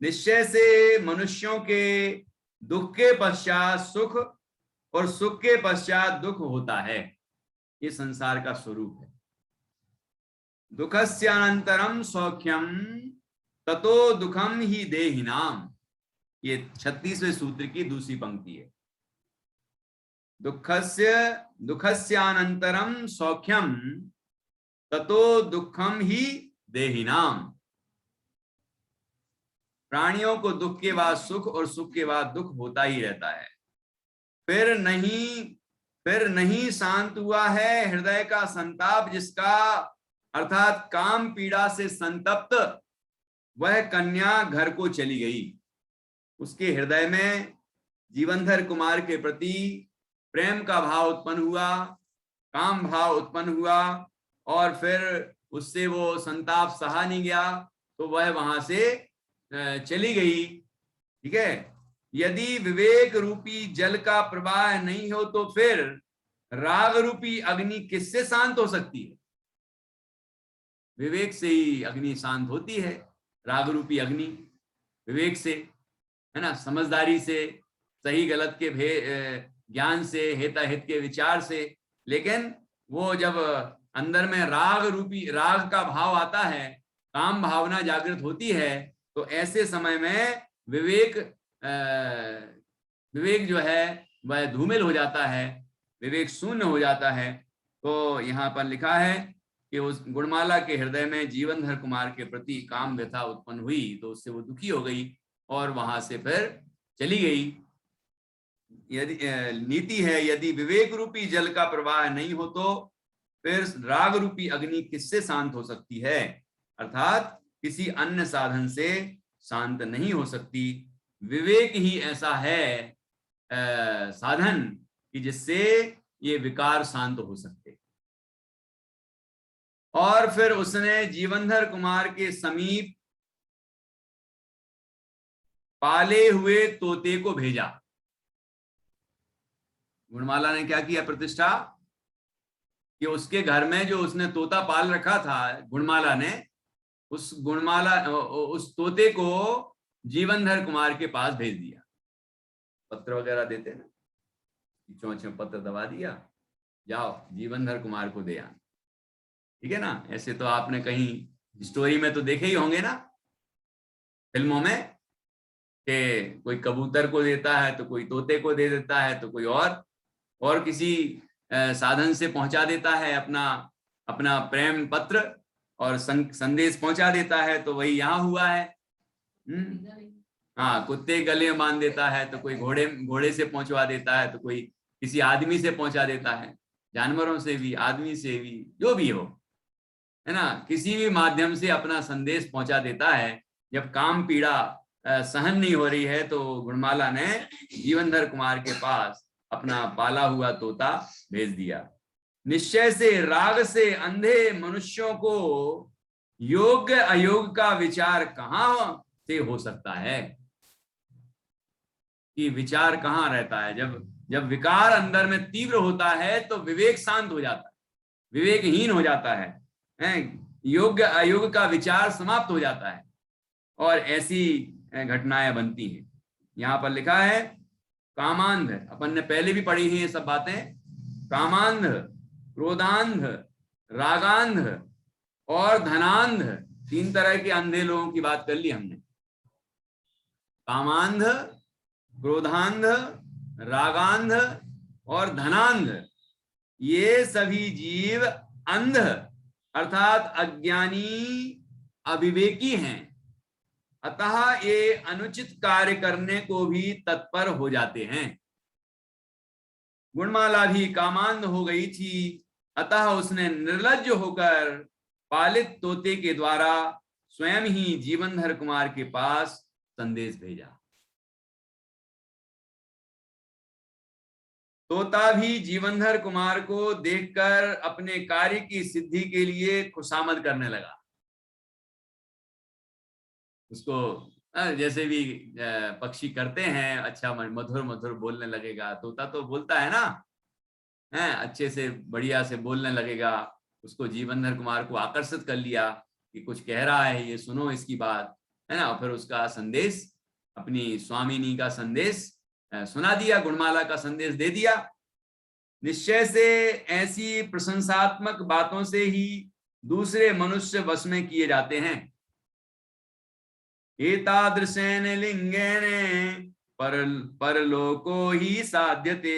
निश्चय से मनुष्यों के दुख के पश्चात सुख और सुख के पश्चात दुख होता है, ये संसार का स्वरूप है। दुखस्यानंतरम सौख्यम ततो दुखम ही देहिनाम, ये 36वें सूत्र की दूसरी पंक्ति है। दुखस्यानंतरम सौख्यम ततो दुखम ही देहिनाम, प्राणियों को दुख के बाद सुख और सुख के बाद दुख होता ही रहता है। फिर नहीं शांत हुआ है हृदय का संताप जिसका, अर्थात काम पीड़ा से संतप्त वह कन्या घर को चली गई। उसके हृदय में जीवनधर कुमार के प्रति प्रेम का भाव उत्पन्न हुआ, काम भाव उत्पन्न हुआ, और फिर उससे वो संताप सहा नहीं गया तो वह वहां से चली गई। ठीक है, यदि विवेक रूपी जल का प्रवाह नहीं हो तो फिर राग रूपी अग्नि किससे शांत हो सकती है? विवेक से ही अग्नि शांत होती है, राग रूपी अग्नि विवेक से, है ना, समझदारी से, सही गलत के ज्ञान से, हिताहित के विचार से। लेकिन वो जब अंदर में राग का भाव आता है, काम भावना जागृत होती है, तो ऐसे समय में विवेक जो है वह धूमिल हो जाता है, विवेक शून्य हो जाता है। तो यहाँ पर लिखा है कि उस गुणमाला के हृदय में जीवनधर कुमार के प्रति काम व्यथा उत्पन्न हुई, तो उससे वो दुखी हो गई और वहां से फिर चली गई। यदि नीति है, यदि विवेक रूपी जल का प्रवाह नहीं हो तो फिर राग रूपी अग्नि किससे शांत हो सकती है? अर्थात किसी अन्य साधन से शांत नहीं हो सकती। विवेक ही ऐसा है साधन कि जिससे ये विकार शांत हो सकते। और फिर उसने जीवनधर कुमार के समीप पाले हुए तोते को भेजा। गुणमाला ने क्या किया प्रतिष्ठा कि उसके घर में जो उसने तोता पाल रखा था, गुणमाला ने उस तोते को जीवनधर कुमार के पास भेज दिया। पत्र वगैरह देते ना, चोंच में पत्र दबा दिया, जाओ जीवनधर कुमार को दे आना। ठीक है ना, ऐसे तो आपने कहीं स्टोरी में तो देखे ही होंगे ना, फिल्मों में, कि कोई कबूतर को देता है तो कोई तोते को दे देता है, तो कोई और किसी साधन से पहुंचा देता है अपना प्रेम पत्र और संदेश पहुंचा देता है। तो वही यहाँ हुआ है। हाँ, कुत्ते गले में बांध देता है, तो कोई घोड़े से पहुंचवा देता है, तो कोई किसी आदमी से पहुंचा देता है, जानवरों से भी, आदमी से भी, जो भी हो, है ना, किसी भी माध्यम से अपना संदेश पहुंचा देता है। जब काम पीड़ा सहन नहीं हो रही है तो गुणमाला ने जीवनधर कुमार के पास अपना पाला हुआ तोता भेज दिया। निश्चय से राग से अंधे मनुष्यों को योग्य अयोग का विचार कहां से हो सकता है? कि विचार कहां रहता है? जब विकार अंदर में तीव्र होता है तो विवेक शांत हो जाता है, विवेकहीन हो जाता है, योग्य अयोग का विचार समाप्त हो जाता है, और ऐसी घटनाएं बनती हैं। यहां पर लिखा है कामांध, अपन ने पहले भी पढ़ी है ये सब बातें। कामांध, क्रोधांध, रागांध और धनांध, 3 तरह के अंधे लोगों की बात कर ली हमने। कामांध, क्रोधांध, रागांध और धनांध, ये सभी जीव अंध अर्थात अज्ञानी अविवेकी हैं, अतः ये अनुचित कार्य करने को भी तत्पर हो जाते हैं। गुणमाला भी कामांध हो गई थी, अतः उसने निर्लज्ज होकर पालित तोते के द्वारा स्वयं ही जीवनधर कुमार के पास संदेश भेजा। तोता भी जीवनधर कुमार को देखकर अपने कार्य की सिद्धि के लिए खुशामद करने लगा। उसको जैसे भी पक्षी करते हैं, अच्छा मधुर मधुर बोलने लगेगा, तोता तो बोलता है ना, है अच्छे से बढ़िया से बोलने लगेगा। उसको जीवनधर कुमार को आकर्षित कर लिया कि कुछ कह रहा है, ये सुनो इसकी बात, है ना। फिर उसका संदेश, अपनी स्वामिनी का संदेश सुना दिया, गुणमाला का संदेश दे दिया। निश्चय से ऐसी प्रशंसात्मक बातों से ही दूसरे मनुष्य वश में किए जाते हैं। एतादृशेन लिंगेन परलोको ही साध्यते।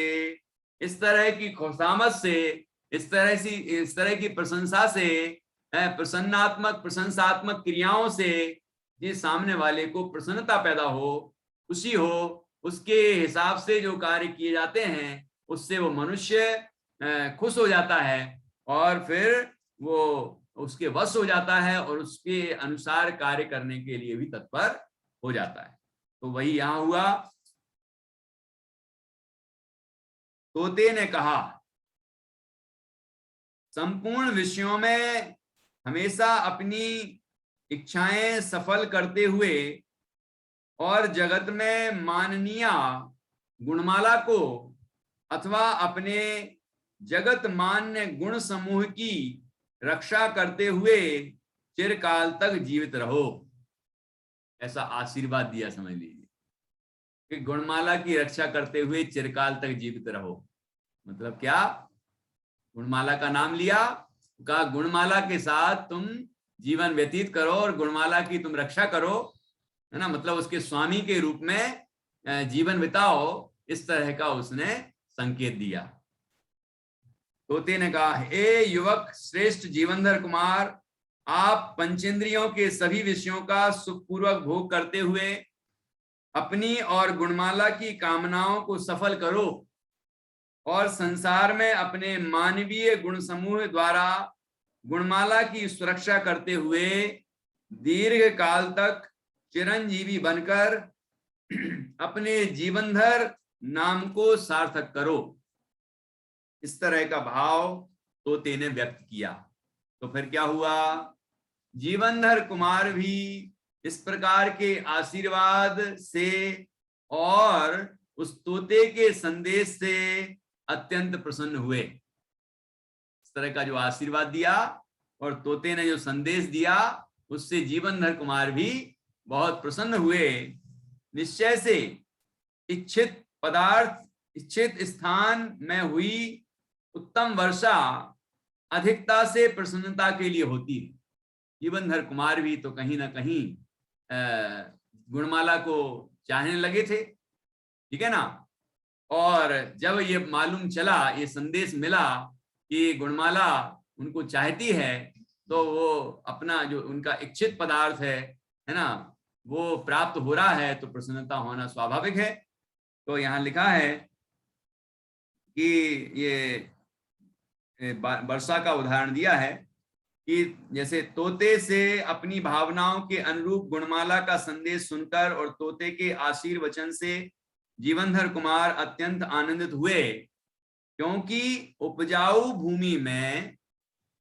इस तरह की खुशामद से, इस तरह की प्रशंसा से, प्रशंसात्मक क्रियाओं से जिस सामने वाले को प्रसन्नता पैदा हो, खुशी हो, उसके हिसाब से जो कार्य किए जाते हैं उससे वो मनुष्य खुश हो जाता है और फिर वो उसके वश हो जाता है और उसके अनुसार कार्य करने के लिए भी तत्पर हो जाता है। तो वही यहां हुआ। तोते ने कहा, संपूर्ण विषयों में हमेशा अपनी इच्छाएं सफल करते हुए और जगत में माननीय गुणमाला को अथवा अपने जगत मान्य गुण समूह की रक्षा करते हुए चिरकाल तक जीवित रहो, ऐसा आशीर्वाद दिया, समझ लीजिए कि गुणमाला की रक्षा करते हुए चिरकाल तक जीवित रहो। मतलब क्या? गुणमाला का नाम लिया, कहा गुणमाला के साथ तुम जीवन व्यतीत करो और गुणमाला की तुम रक्षा करो, है ना, मतलब उसके स्वामी के रूप में जीवन बिताओ, इस तरह का उसने संकेत दिया। तोते ने कहा, हे युवक श्रेष्ठ जीवनधर कुमार, आप पंचेंद्रियों के सभी विषयों का सुखपूर्वक भोग करते हुए अपनी और गुणमाला की कामनाओं को सफल करो और संसार में अपने मानवीय गुण समूह द्वारा गुणमाला की सुरक्षा करते हुए दीर्घ काल तक चिरंजीवी बनकर अपने जीवनधर नाम को सार्थक करो। इस तरह का भाव तोते ने व्यक्त किया। तो फिर क्या हुआ? जीवनधर कुमार भी इस प्रकार के आशीर्वाद से और उस तोते के संदेश से अत्यंत प्रसन्न हुए। इस तरह का जो आशीर्वाद दिया और तोते ने जो संदेश दिया, उससे जीवनधर कुमार भी बहुत प्रसन्न हुए। निश्चय से इच्छित पदार्थ, इच्छित स्थान में हुई उत्तम वर्षा अधिकता से प्रसन्नता के लिए होती है। जीवनधर कुमार भी तो कहीं ना कहीं गुणमाला को चाहने लगे थे, ठीक है ना। और जब ये मालूम चला, ये संदेश मिला कि गुणमाला उनको चाहती है, तो वो अपना जो उनका इच्छित पदार्थ है ना, वो प्राप्त हो रहा है, तो प्रसन्नता होना स्वाभाविक है। तो यहाँ लिखा है कि ये वर्षा का उदाहरण दिया है कि जैसे तोते से अपनी भावनाओं के अनुरूप गुणमाला का संदेश सुनकर और तोते के आशीर्वचन से जीवनधर कुमार अत्यंत आनंदित हुए, क्योंकि उपजाऊ भूमि में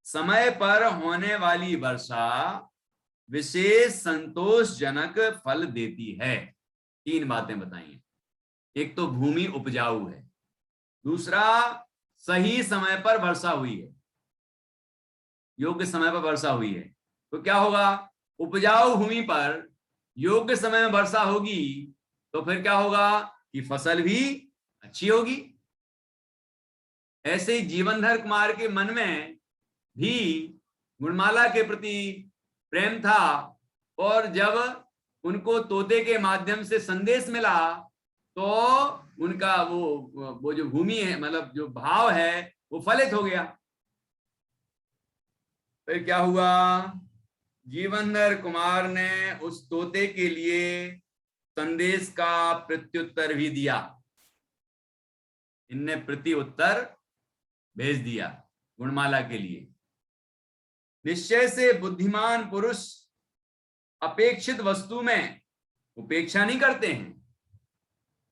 समय पर होने वाली वर्षा विशेष संतोषजनक फल देती है। 3 बातें बताई। एक तो भूमि उपजाऊ है, दूसरा सही समय पर वर्षा हुई है, योग्य समय पर वर्षा हुई है, तो क्या होगा? उपजाऊ भूमि पर योग्य समय में वर्षा होगी तो फिर क्या होगा कि फसल भी अच्छी होगी। ऐसे ही जीवनधर कुमार के मन में भी गुणमाला के प्रति प्रेम था, और जब उनको तोते के माध्यम से संदेश मिला तो उनका वो जो भूमि है, मतलब जो भाव है, वो फलित हो गया। फिर क्या हुआ, जीवनधर कुमार ने उस तोते के लिए संदेश का प्रत्युत्तर भी दिया। इनने प्रति उत्तर भेज दिया गुणमाला के लिए। निश्चय से बुद्धिमान पुरुष अपेक्षित वस्तु में उपेक्षा नहीं करते हैं,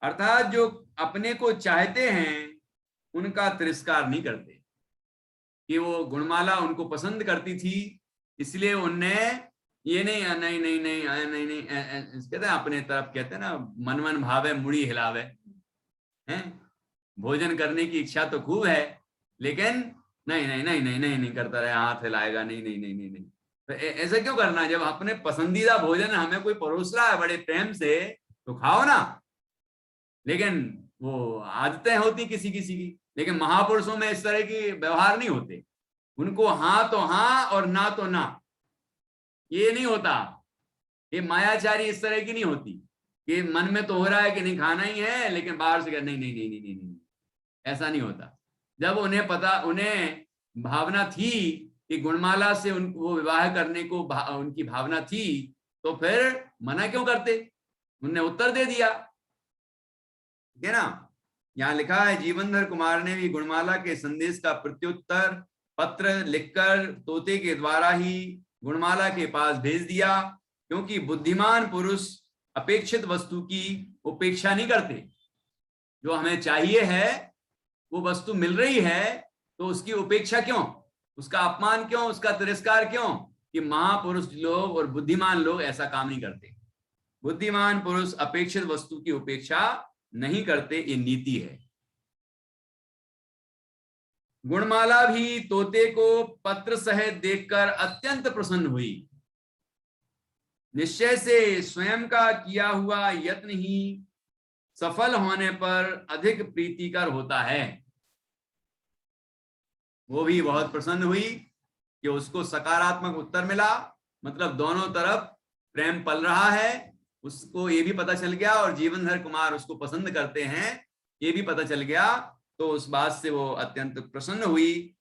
अर्थात जो अपने को चाहते हैं उनका तिरस्कार नहीं करते। कि वो गुणमाला उनको पसंद करती थी, इसलिए उनने ये नहीं नहीं नहीं नहीं नहीं नहीं कहते हैं अपने तरफ, कहते हैं ना, मन मन भावे मुड़ी हिलावे, हैं, भोजन करने की इच्छा तो खूब है लेकिन नहीं नहीं नहीं नहीं नहीं नहीं करता रहे, हाथ हिलाएगा, नहीं नहीं नहीं नहीं नहीं। तो ऐसा क्यों करना, जब अपने पसंदीदा भोजन हमें कोई परोस रहा है बड़े प्रेम से तो खाओ ना। लेकिन वो आदतें होती किसी किसी की, लेकिन महापुरुषों में इस तरह की व्यवहार नहीं होते। उनको हाँ तो हाँ और ना तो ना, ये नहीं होता। ये मायाचारी इस तरह की नहीं होती कि मन में तो हो रहा है कि नहीं खाना ही है, लेकिन बाहर से नहीं नहीं नहीं नहीं नहीं नहीं, ऐसा नहीं होता। जब उन्हें पता, उन्हें भावना थी कि गुणमाला से वो विवाह करने को उनकी भावना थी, तो फिर मना क्यों करते, उन्हें उत्तर दे दिया, ठीक है ना। यहाँ लिखा है, जीवनधर कुमार ने भी गुणमाला के संदेश का प्रत्युत्तर पत्र लिखकर तोते के द्वारा ही गुणमाला के पास भेज दिया, क्योंकि बुद्धिमान पुरुष अपेक्षित वस्तु की उपेक्षा नहीं करते। जो हमें चाहिए है वो वस्तु मिल रही है तो उसकी उपेक्षा क्यों, उसका अपमान क्यों, उसका तिरस्कार क्यों? कि महापुरुष लोग और बुद्धिमान लोग ऐसा काम नहीं करते। बुद्धिमान पुरुष अपेक्षित वस्तु की उपेक्षा नहीं करते, ये नीति है। गुणमाला भी तोते को पत्र सहित देखकर अत्यंत प्रसन्न हुई। निश्चय से स्वयं का किया हुआ यत्न ही सफल होने पर अधिक प्रीतिकर होता है। वो भी बहुत प्रसन्न हुई कि उसको सकारात्मक उत्तर मिला, मतलब दोनों तरफ प्रेम पल रहा है, उसको ये भी पता चल गया, और जीवनधर कुमार उसको पसंद करते हैं ये भी पता चल गया। तो उस बात से वो अत्यंत प्रसन्न हुई,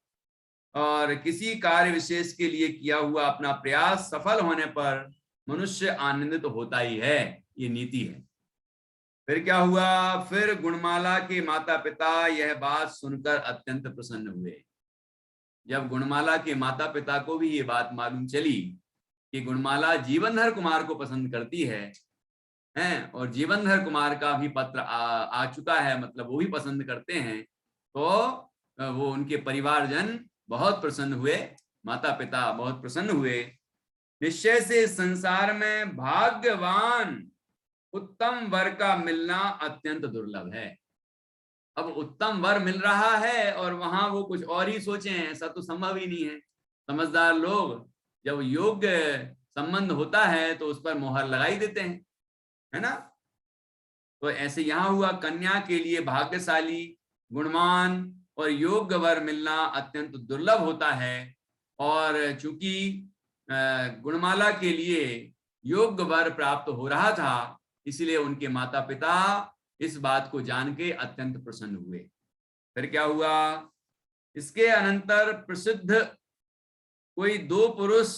और किसी कार्य विशेष के लिए किया हुआ अपना प्रयास सफल होने पर मनुष्य आनंदित तो होता ही है, ये नीति है। फिर क्या हुआ, फिर गुणमाला के माता पिता यह बात सुनकर अत्यंत प्रसन्न हुए। जब गुणमाला के माता पिता को भी ये बात मालूम चली कि गुणमाला जीवनधर कुमार को पसंद करती है, हैं, और जीवनधर कुमार का भी पत्र आ चुका है, मतलब वो भी पसंद करते हैं, तो वो उनके परिवारजन बहुत प्रसन्न हुए, माता पिता बहुत प्रसन्न हुए। निश्चय से संसार में भाग्यवान उत्तम वर का मिलना अत्यंत दुर्लभ है। अब उत्तम वर मिल रहा है और वहां वो कुछ और ही सोचे, ऐसा तो संभव ही नहीं है। समझदार लोग जब योग्य संबंध होता है तो उस पर मोहर लगा ही देते हैं, है ना। तो ऐसे यहां हुआ, कन्या के लिए भाग्यशाली, गुणवान और योग्य वर मिलना अत्यंत दुर्लभ होता है, और चूंकि गुणमाला के लिए योग्य वर प्राप्त हो रहा था, इसलिए उनके माता पिता इस बात को जान के अत्यंत प्रसन्न हुए। फिर क्या हुआ, इसके अनंतर प्रसिद्ध कोई दो पुरुष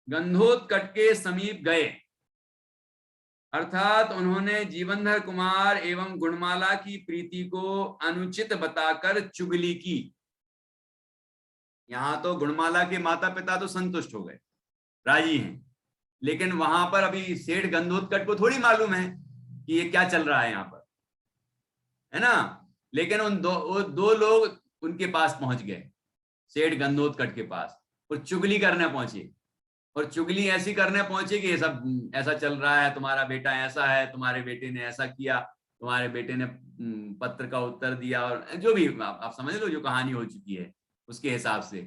गंधोत्कट के समीप गए, अर्थात उन्होंने जीवनधर कुमार एवं गुणमाला की प्रीति को अनुचित बताकर चुगली की। यहां तो गुणमाला के माता पिता तो संतुष्ट हो गए, राजी हैं, लेकिन वहां पर अभी सेठ गंधोत्कट को थोड़ी मालूम है कि ये क्या चल रहा है यहाँ पर, है ना। लेकिन उन दो लोग उनके पास पहुंच गए, सेठ गंधोत्कट के पास, और चुगली करने पहुंचे, और चुगली ऐसी करने पहुंचे कि ये सब ऐसा चल रहा है, तुम्हारा बेटा ऐसा है, तुम्हारे बेटे ने ऐसा किया, तुम्हारे बेटे ने पत्र का उत्तर दिया, और जो भी आप समझ लो जो कहानी हो चुकी है उसके हिसाब से।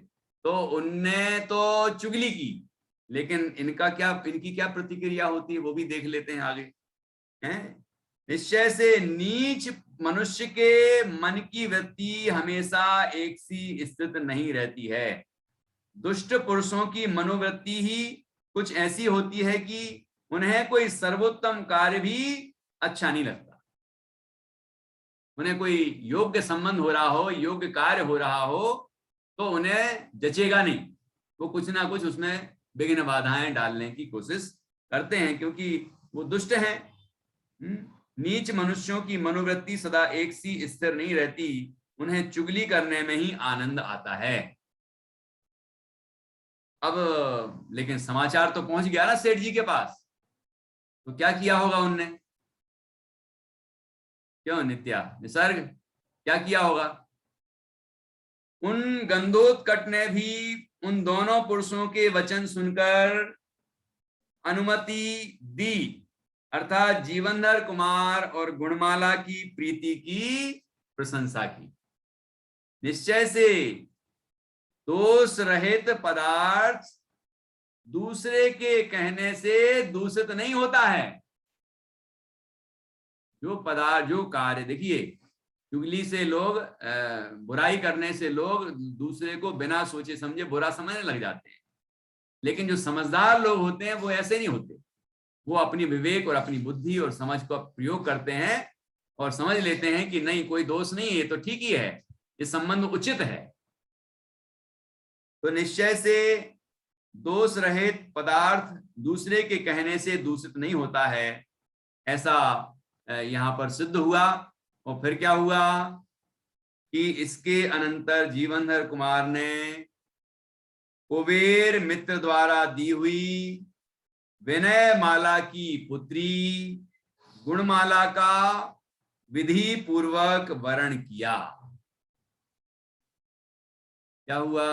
तो उनने तो चुगली की, लेकिन इनकी क्या प्रतिक्रिया होती है वो भी देख लेते हैं आगे, हैं। निश्चय से नीच मनुष्य के मन की वृत्ति हमेशा एक सी स्थित नहीं रहती है। दुष्ट पुरुषों की मनोवृत्ति ही कुछ ऐसी होती है कि उन्हें कोई सर्वोत्तम कार्य भी अच्छा नहीं लगता। उन्हें कोई योग्य संबंध हो रहा हो, योग्य कार्य हो रहा हो, तो उन्हें जचेगा नहीं। वो कुछ ना कुछ उसमें विघ्न बाधाएं डालने की कोशिश करते हैं, क्योंकि वो दुष्ट हैं। नीच मनुष्यों की मनोवृत्ति सदा एक सी स्थिर नहीं रहती, उन्हें चुगली करने में ही आनंद आता है। अब लेकिन समाचार तो पहुंच गया ना सेठ जी के पास, तो क्या किया होगा उनने? क्यों नित्या, निसर्ग, क्या किया होगा? उन गंधोत्कट ने भी उन दोनों पुरुषों के वचन सुनकर अनुमति दी, अर्थात जीवनधर कुमार और गुणमाला की प्रीति की प्रशंसा की। निश्चय से दोष रहित पदार्थ दूसरे के कहने से दूषित नहीं होता है। जो पदार्थ, जो कार्य, देखिए चुगली से लोग, बुराई करने से लोग दूसरे को बिना सोचे समझे बुरा समझने लग जाते हैं, लेकिन जो समझदार लोग होते हैं वो ऐसे नहीं होते। वो अपनी विवेक और अपनी बुद्धि और समझ को प्रयोग करते हैं और समझ लेते हैं कि नहीं, कोई दोष नहीं है, तो ठीक ही है, ये संबंध उचित है। तो निश्चय से दोष रहित पदार्थ दूसरे के कहने से दूषित नहीं होता है, ऐसा यहाँ पर सिद्ध हुआ। और फिर क्या हुआ कि इसके अनंतर जीवनधर कुमार ने कुबेर मित्र द्वारा दी हुई विनय माला की पुत्री गुणमाला का विधि पूर्वक वरण किया। क्या हुआ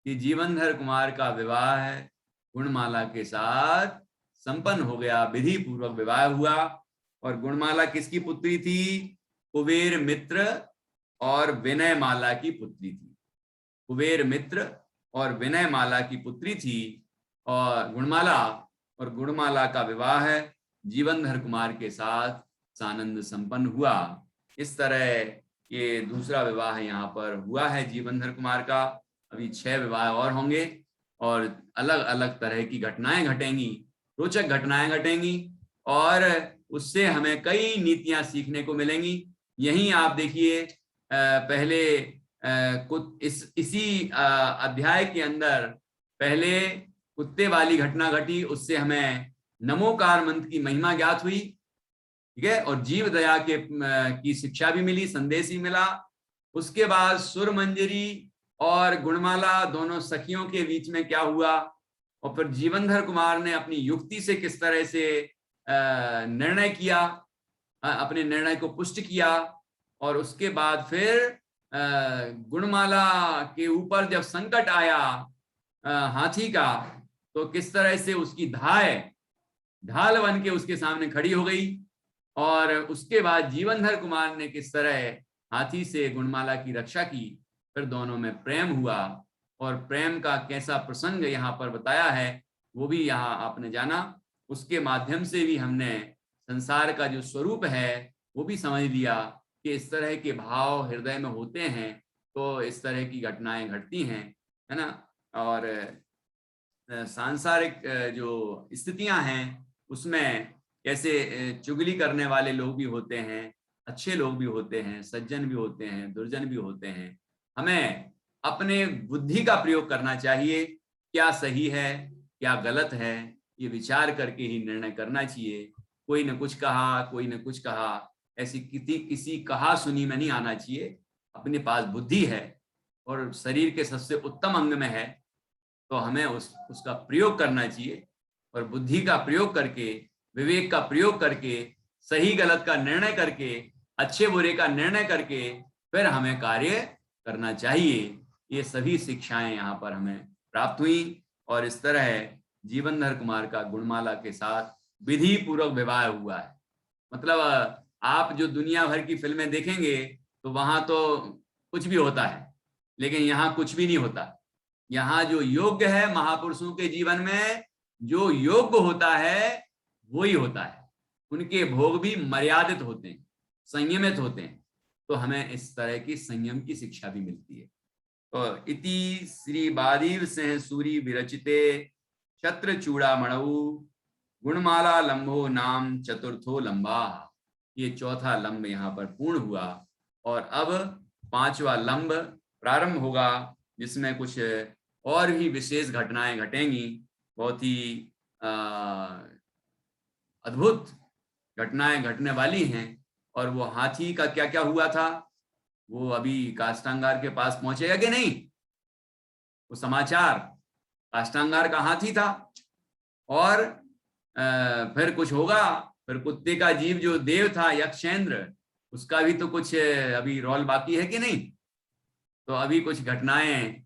कि जीवनधर कुमार का विवाह गुणमाला के साथ संपन्न हो गया, विधि पूर्वक विवाह हुआ। और गुणमाला किसकी पुत्री थी? कुबेर मित्र और विनय माला की पुत्री थी। कुबेर मित्र और विनय माला की पुत्री थी और गुणमाला का विवाह जीवनधर कुमार के साथ सानंद संपन्न हुआ। इस तरह ये दूसरा विवाह यहाँ पर हुआ है जीवनधर कुमार का। अभी 6 विवाह और होंगे और अलग अलग तरह की घटनाएं घटेंगी, रोचक घटनाएं घटेंगी, और उससे हमें कई नीतियां सीखने को मिलेंगी। यहीं आप देखिए, पहले इसी अध्याय के अंदर पहले कुत्ते वाली घटना घटी, उससे हमें नमोकार मंत्र की महिमा ज्ञात हुई, ठीक है, और जीव दया की शिक्षा भी मिली, संदेश भी मिला। उसके बाद सुर मंजरी और गुणमाला दोनों सखियों के बीच में क्या हुआ, और फिर जीवनधर कुमार ने अपनी युक्ति से किस तरह से निर्णय किया, अपने निर्णय को पुष्ट किया। और उसके बाद फिर गुणमाला के ऊपर जब संकट आया हाथी का, तो किस तरह से उसकी ढाल बन के उसके सामने खड़ी हो गई। और उसके बाद जीवनधर कुमार ने किस तरह हाथी से गुणमाला की रक्षा की, फिर दोनों में प्रेम हुआ। और प्रेम का कैसा प्रसंग यहाँ पर बताया है वो भी यहाँ आपने जाना। उसके माध्यम से भी हमने संसार का जो स्वरूप है वो भी समझ लिया कि इस तरह के भाव हृदय में होते हैं तो इस तरह की घटनाएं घटती हैं, है ना। और सांसारिक जो स्थितियां हैं उसमें कैसे चुगली करने वाले लोग भी होते हैं, अच्छे लोग भी होते हैं, सज्जन भी होते हैं, दुर्जन भी होते हैं। हमें अपने बुद्धि का प्रयोग करना चाहिए, क्या सही है क्या गलत है, ये विचार करके ही निर्णय करना चाहिए। कोई ने कुछ कहा, कोई ने कुछ कहा, ऐसी किसी कहा सुनी में नहीं आना चाहिए। अपने पास बुद्धि है और शरीर के सबसे उत्तम अंग में है, तो हमें उसका प्रयोग करना चाहिए। और बुद्धि का प्रयोग करके, विवेक का प्रयोग करके, सही गलत का निर्णय करके, अच्छे बुरे का निर्णय करके फिर हमें कार्य करना चाहिए। ये सभी शिक्षाएं यहाँ पर हमें प्राप्त हुई। और इस तरह जीवनधर कुमार का गुणमाला के साथ विधि पूर्वक विवाह हुआ है। मतलब आप जो दुनिया भर की फिल्में देखेंगे तो वहां तो कुछ भी होता है, लेकिन यहाँ कुछ भी नहीं होता। यहाँ जो योग्य है महापुरुषों के जीवन में, जो योग्य होता है वो ही होता है। उनके भोग भी मर्यादित होते हैं, संयमित होते हैं। तो हमें इस तरह की संयम की शिक्षा भी मिलती है। तो इति श्री बादीव सिंह सूरी विरचिते छत्र चूड़ामणौ गुणमाला लंबो नाम चतुर्थो लंबा। ये चौथा लंब यहाँ पर पूर्ण हुआ और अब पांचवा लंब प्रारंभ होगा, जिसमें कुछ और भी विशेष घटनाएं घटेंगी। बहुत ही अद्भुत घटनाएं घटने वाली हैं। और वो हाथी का क्या क्या हुआ था वो अभी काष्टांगार के पास पहुंचेगा कि नहीं, वो समाचार। काष्टांगार का हाथी था और फिर कुछ होगा, फिर कुत्ते का जीव जो देव था यक्षेंद्र, उसका भी तो कुछ अभी रोल बाकी है कि नहीं। तो अभी कुछ घटनाएं,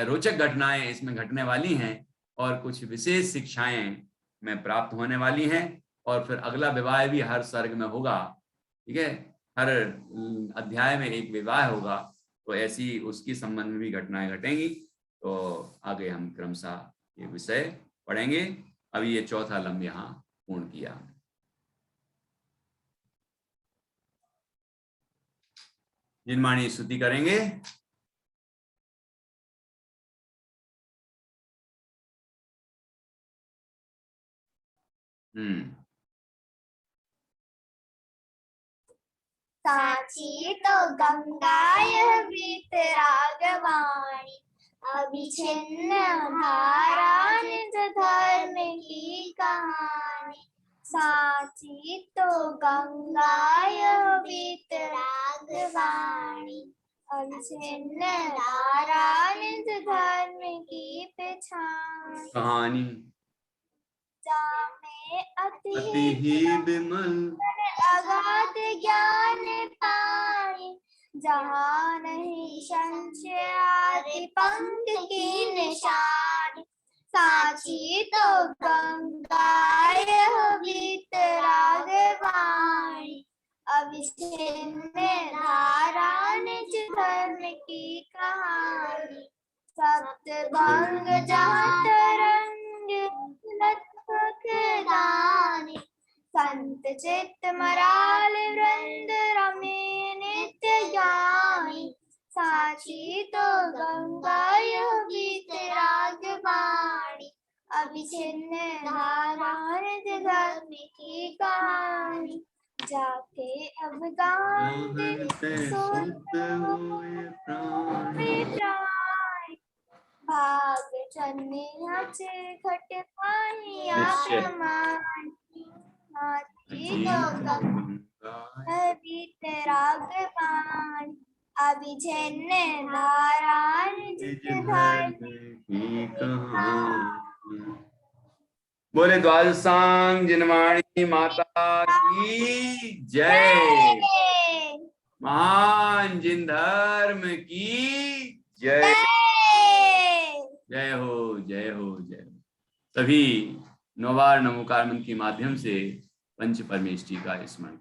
रोचक घटनाएं इसमें घटने वाली हैं और कुछ विशेष शिक्षाएं में प्राप्त होने वाली हैं। और फिर अगला विवाह भी हर सर्ग में होगा, ठीक है, हर अध्याय में एक विवाह होगा। तो ऐसी उसकी संबंध में भी घटनाएं घटेंगी। तो आगे हम क्रमशः ये विषय पढ़ेंगे। अभी ये चौथा लंब यहाँ पूर्ण किया। जिनवाणी स्तुति करेंगे। साची तो गंगाय वीतरागवाणी अभिछिन्न धारा निज धर्म की कहानी। साची तो गंगाय वीतरागवाणी अभिछिन्न धारा निज धर्म की पहचान। कहानी जामे अति ही विमल अगाध ज्ञान पाए, जहाँ नहीं संशय आदि पंख की निशान। साची तो गंगाय वीतरागवाणी अभिछिन्न धारा निज धर्म की कहानी। सप्त भंग जहाँ तरंग दानी, संत चित्त मराल वृंद रमे नित्य ज्ञानी। साची तो गंगाय वीतरागवाणी अभिछिन्न धारा निज धर्म की कहानी। जाके अब गाते सुत हुए प्राण, भाग चन्ने से घट पानी आसमान। वीतरागवाणी अभिछिन्न धारा निज धर्म की कहानी। बोले द्वादशांग जिनवाणी माता की जय। महान जिन धर्म की जय। जय हो जय हो जय हो। सभी 9 बार नमोकार मंत्र के माध्यम से पंच परमेष्टि का स्मरण